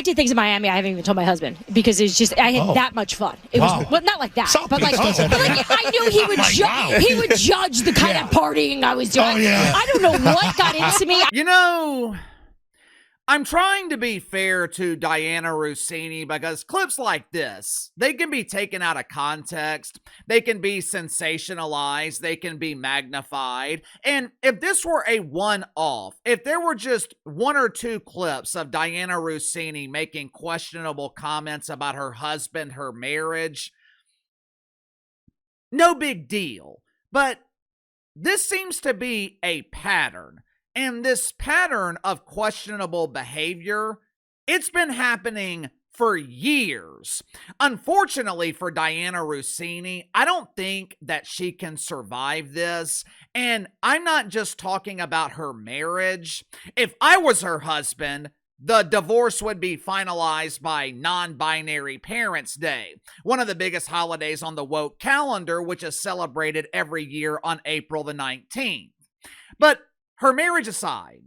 I did things in Miami I haven't even told my husband because it's just I had that much fun. It was well, not like that, but like I knew he would he would judge the kind of partying I was doing. I don't know what got into me. You know, I'm trying to be fair to Dianna Russini because clips like this, they can be taken out of context, they can be sensationalized, they can be magnified, and if this were a one-off, if there were just one or two clips of Dianna Russini making questionable comments about her husband, her marriage, no big deal. But this seems to be a pattern. And this pattern of questionable behavior, it's been happening for years. Unfortunately for Dianna Russini, I don't think that she can survive this. And I'm not just talking about her marriage. If I was her husband, the divorce would be finalized by Non-Binary Parents Day, one of the biggest holidays on the woke calendar, which is celebrated every year on April the 19th. But her marriage aside,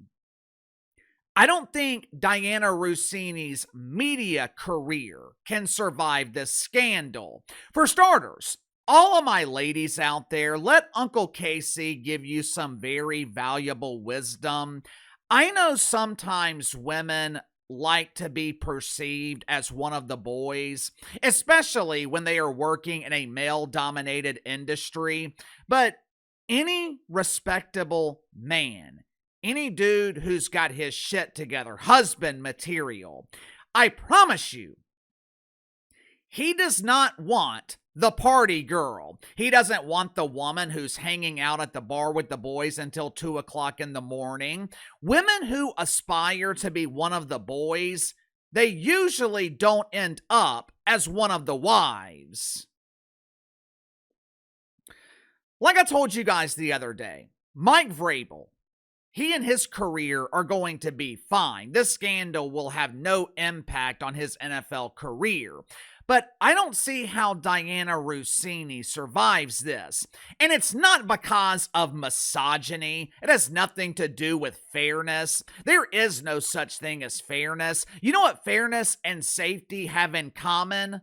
I don't think Dianna Russini's media career can survive this scandal. For starters, all of my ladies out there, let Uncle Casey give you some very valuable wisdom. I know sometimes women like to be perceived as one of the boys, especially when they are working in a male-dominated industry, but any respectable man, any dude who's got his shit together, husband material, I promise you, he does not want the party girl. He doesn't want the woman who's hanging out at the bar with the boys until 2 o'clock in the morning. Women who aspire to be one of the boys, they usually don't end up as one of the wives. Like I told you guys the other day, Mike Vrabel, he and his career are going to be fine. This scandal will have no impact on his NFL career. But I don't see how Dianna Russini survives this. And it's not because of misogyny. It has nothing to do with fairness. There is no such thing as fairness. You know what fairness and safety have in common?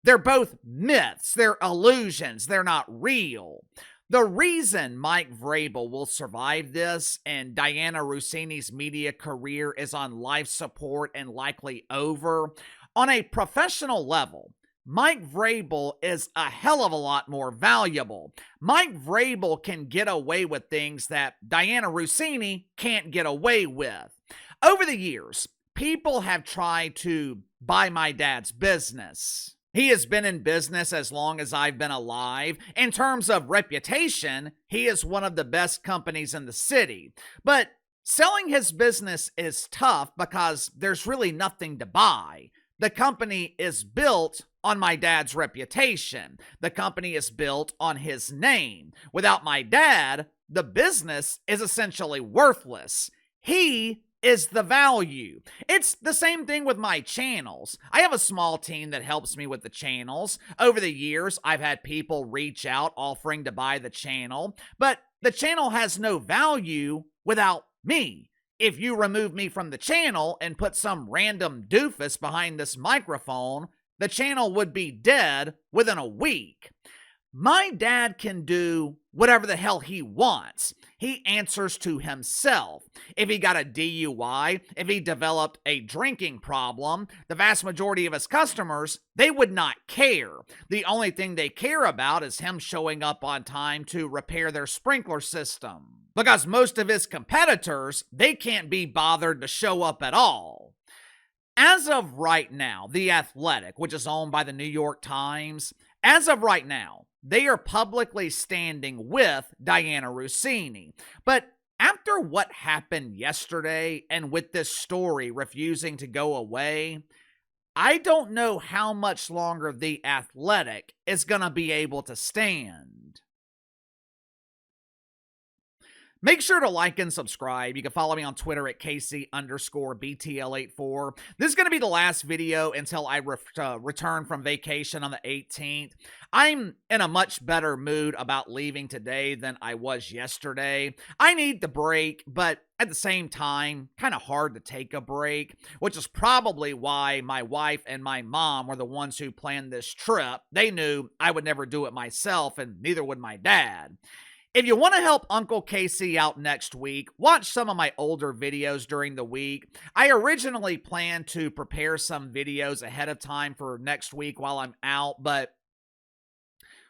They're both myths. They're illusions. They're not real. The reason Mike Vrabel will survive this and Dianna Russini's media career is on life support and likely over, on a professional level, Mike Vrabel is a hell of a lot more valuable. Mike Vrabel can get away with things that Dianna Russini can't get away with. Over the years, people have tried to buy my dad's business. He has been in business as long as I've been alive. In terms of reputation, he is one of the best companies in the city. But selling his business is tough because there's really nothing to buy. The company is built on my dad's reputation. The company is built on his name. Without my dad, the business is essentially worthless. He is the value. It's the same thing with my channels. I have a small team that helps me with the channels. Over the years, I've had people reach out offering to buy the channel, but the channel has no value without me. If you remove me from the channel and put some random doofus behind this microphone, the channel would be dead within a week. My dad can do whatever the hell he wants. He answers to himself. If he got a DUI, if he developed a drinking problem, the vast majority of his customers, they would not care. The only thing they care about is him showing up on time to repair their sprinkler system. Because most of his competitors, they can't be bothered to show up at all. As of right now, The Athletic, which is owned by the New York Times, as of right now, they are publicly standing with Dianna Russini. But after what happened yesterday and with this story refusing to go away, I don't know how much longer The Athletic is going to be able to stand. Make sure to like and subscribe. You can follow me on Twitter at KC_BTL84. This is going to be the last video until I return from vacation on the 18th. I'm in a much better mood about leaving today than I was yesterday. I need the break, but at the same time, kind of hard to take a break, which is probably why my wife and my mom were the ones who planned this trip. They knew I would never do it myself, and neither would my dad. If you want to help Uncle KC out next week, watch some of my older videos during the week. I originally planned to prepare some videos ahead of time for next week while I'm out, but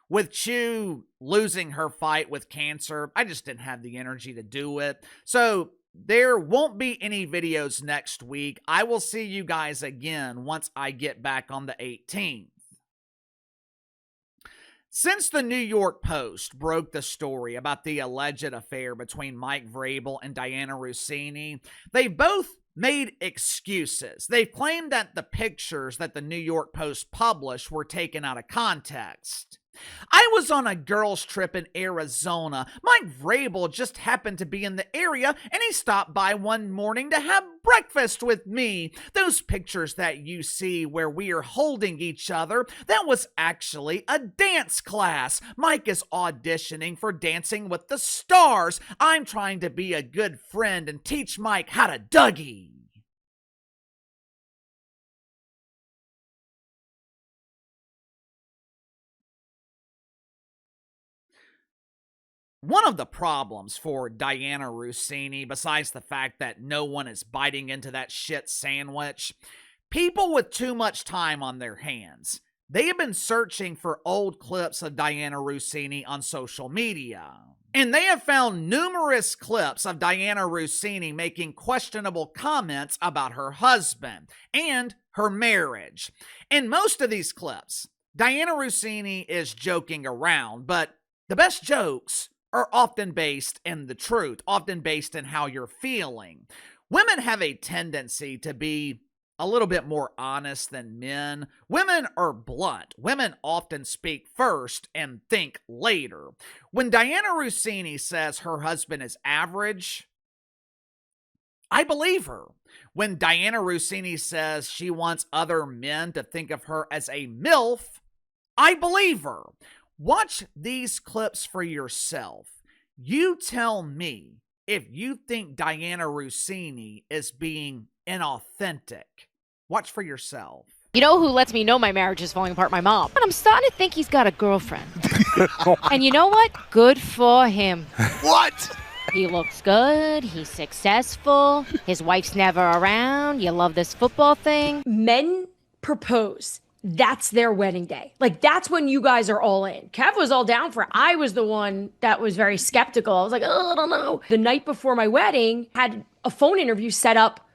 with Chu losing her fight with cancer, I just didn't have the energy to do it. So there won't be any videos next week. I will see you guys again once I get back on the 18th. Since the New York Post broke the story about the alleged affair between Mike Vrabel and Dianna Russini, they both made excuses. They've claimed that the pictures that the New York Post published were taken out of context. I was on a girls' trip in Arizona. Mike Vrabel just happened to be in the area, and he stopped by one morning to have breakfast with me. Those pictures that you see where we are holding each other, that was actually a dance class. Mike is auditioning for Dancing with the Stars. I'm trying to be a good friend and teach Mike how to Dougie. One of the problems for Dianna Russini, besides the fact that no one is biting into that shit sandwich, people with too much time on their hands. They have been searching for old clips of Dianna Russini on social media. And they have found numerous clips of Dianna Russini making questionable comments about her husband and her marriage. In most of these clips, Dianna Russini is joking around, but the best jokes are often based in the truth, often based in how you're feeling. Women have a tendency to be a little bit more honest than men. Women are blunt. Women often speak first and think later. When Dianna Russini says her husband is average, I believe her. When Dianna Russini says she wants other men to think of her as a MILF, I believe her. Watch these clips for yourself. You tell me if you think Dianna Russini is being inauthentic. Watch for yourself. You know who lets me know my marriage is falling apart? My mom. But I'm starting to think he's got a girlfriend. And you know what? Good for him. What? He looks good. He's successful. His wife's never around. You love this football thing. Men propose. That's their wedding day. Like, that's when you guys are all in. Kev was all down for it. I was the one that was very skeptical. I was like, oh, I don't know. The night before my wedding, had a phone interview set up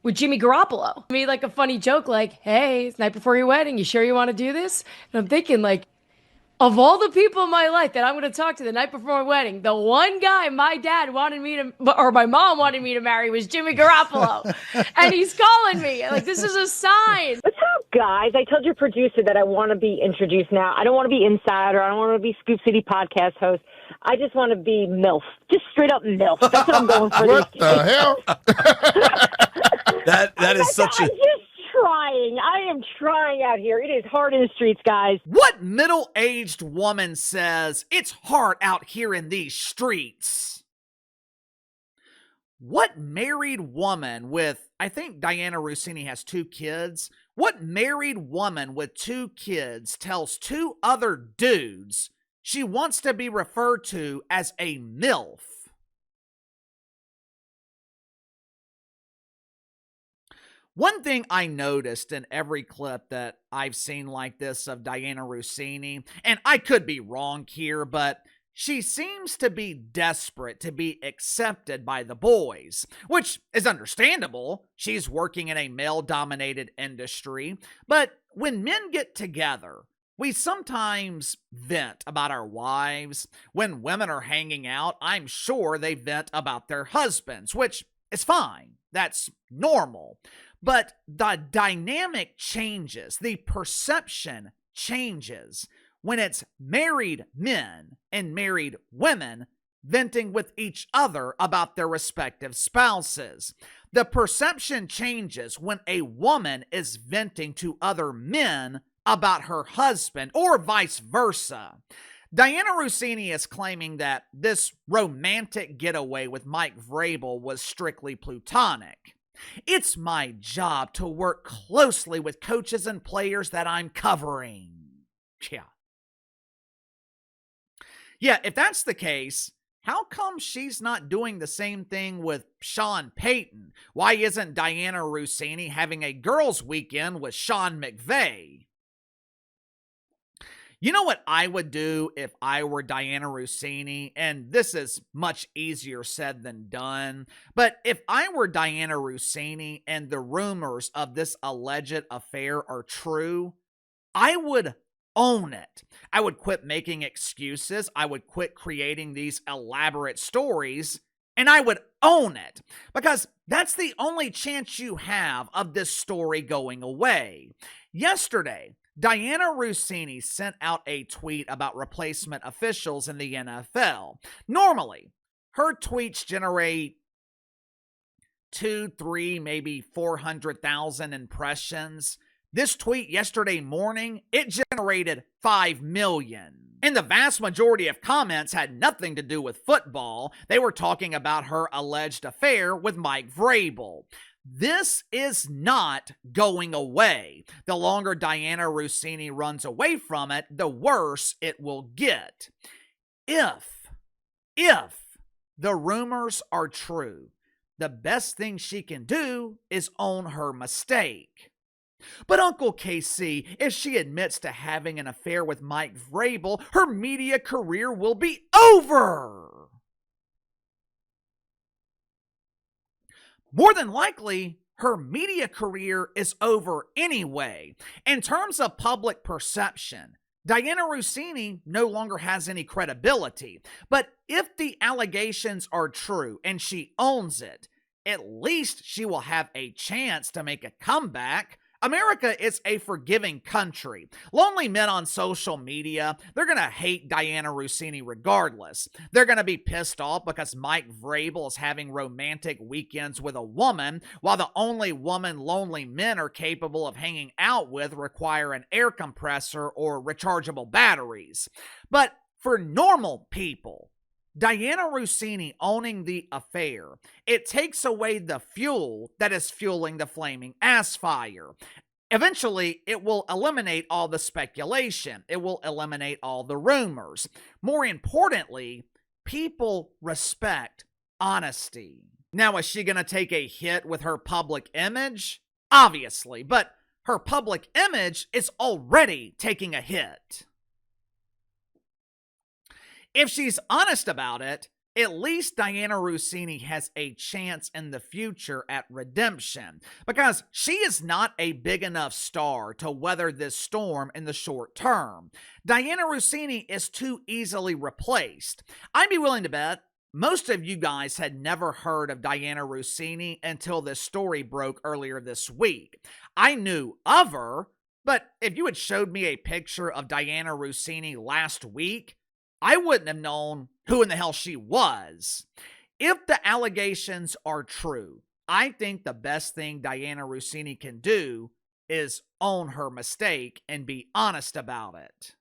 with Jimmy Garoppolo. I made like a funny joke like, hey, it's night before your wedding. You sure you want to do this? And I'm thinking like, of all the people in my life that I'm going to talk to the night before my wedding, the one guy my dad wanted me to, or my mom wanted me to marry was Jimmy Garoppolo. And he's calling me. Like, this is a sign. What's up, guys? I told your producer that I want to be introduced now. I don't want to be insider. I don't want to be Scoop City podcast host. I just want to be MILF. Just straight up MILF. That's what I'm going for. What the hell? that is such a... I am trying out here. It is hard in the streets, guys. What middle-aged woman says it's hard out here in these streets? What married woman with, I think Dianna Russini has 2 kids. What married woman with 2 kids tells 2 other dudes she wants to be referred to as a MILF? One thing I noticed in every clip that I've seen like this of Dianna Russini, and I could be wrong here, but she seems to be desperate to be accepted by the boys, which is understandable. She's working in a male-dominated industry, but when men get together, we sometimes vent about our wives. When women are hanging out, I'm sure they vent about their husbands, which is fine. That's normal. But the dynamic changes, the perception changes when it's married men and married women venting with each other about their respective spouses. The perception changes when a woman is venting to other men about her husband or vice versa. Dianna Russini is claiming that this romantic getaway with Mike Vrabel was strictly platonic. It's my job to work closely with coaches and players that I'm covering. Yeah, if that's the case, how come she's not doing the same thing with Sean Payton? Why isn't Dianna Russini having a girls' weekend with Sean McVay? You know what I would do if I were Dianna Russini? And this is much easier said than done. But if I were Dianna Russini and the rumors of this alleged affair are true, I would own it. I would quit making excuses. I would quit creating these elaborate stories. And I would own it. Because that's the only chance you have of this story going away. Yesterday, Dianna Russini sent out a tweet about replacement officials in the NFL. Normally, her tweets generate 2, 3, maybe 400,000 impressions. This tweet yesterday morning, it generated 5 million. And the vast majority of comments had nothing to do with football. They were talking about her alleged affair with Mike Vrabel. This is not going away. The longer Dianna Russini runs away from it, the worse it will get. If the rumors are true, the best thing she can do is own her mistake. But Uncle KC, if she admits to having an affair with Mike Vrabel, her media career will be over. More than likely, her media career is over anyway. In terms of public perception, Dianna Russini no longer has any credibility. But if the allegations are true and she owns it, at least she will have a chance to make a comeback. America is a forgiving country. Lonely men on social media, they're going to hate Dianna Russini regardless. They're going to be pissed off because Mike Vrabel is having romantic weekends with a woman, while the only woman lonely men are capable of hanging out with require an air compressor or rechargeable batteries. But for normal people, Dianna Russini owning the affair, it takes away the fuel that is fueling the flaming ass fire. Eventually, it will eliminate all the speculation. It will eliminate all the rumors. More importantly, people respect honesty. Now, is she going to take a hit with her public image? Obviously, but her public image is already taking a hit. If she's honest about it, at least Dianna Russini has a chance in the future at redemption, because she is not a big enough star to weather this storm in the short term. Dianna Russini is too easily replaced. I'd be willing to bet most of you guys had never heard of Dianna Russini until this story broke earlier this week. I knew of her, but if you had showed me a picture of Dianna Russini last week, I wouldn't have known who in the hell she was. If the allegations are true, I think the best thing Dianna Russini can do is own her mistake and be honest about it.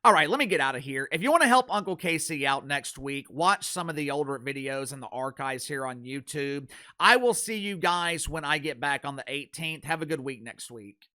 All right, let me get out of here. If you want to help Uncle Casey out next week, watch some of the older videos in the archives here on YouTube. I will see you guys when I get back on the 18th. Have a good week next week.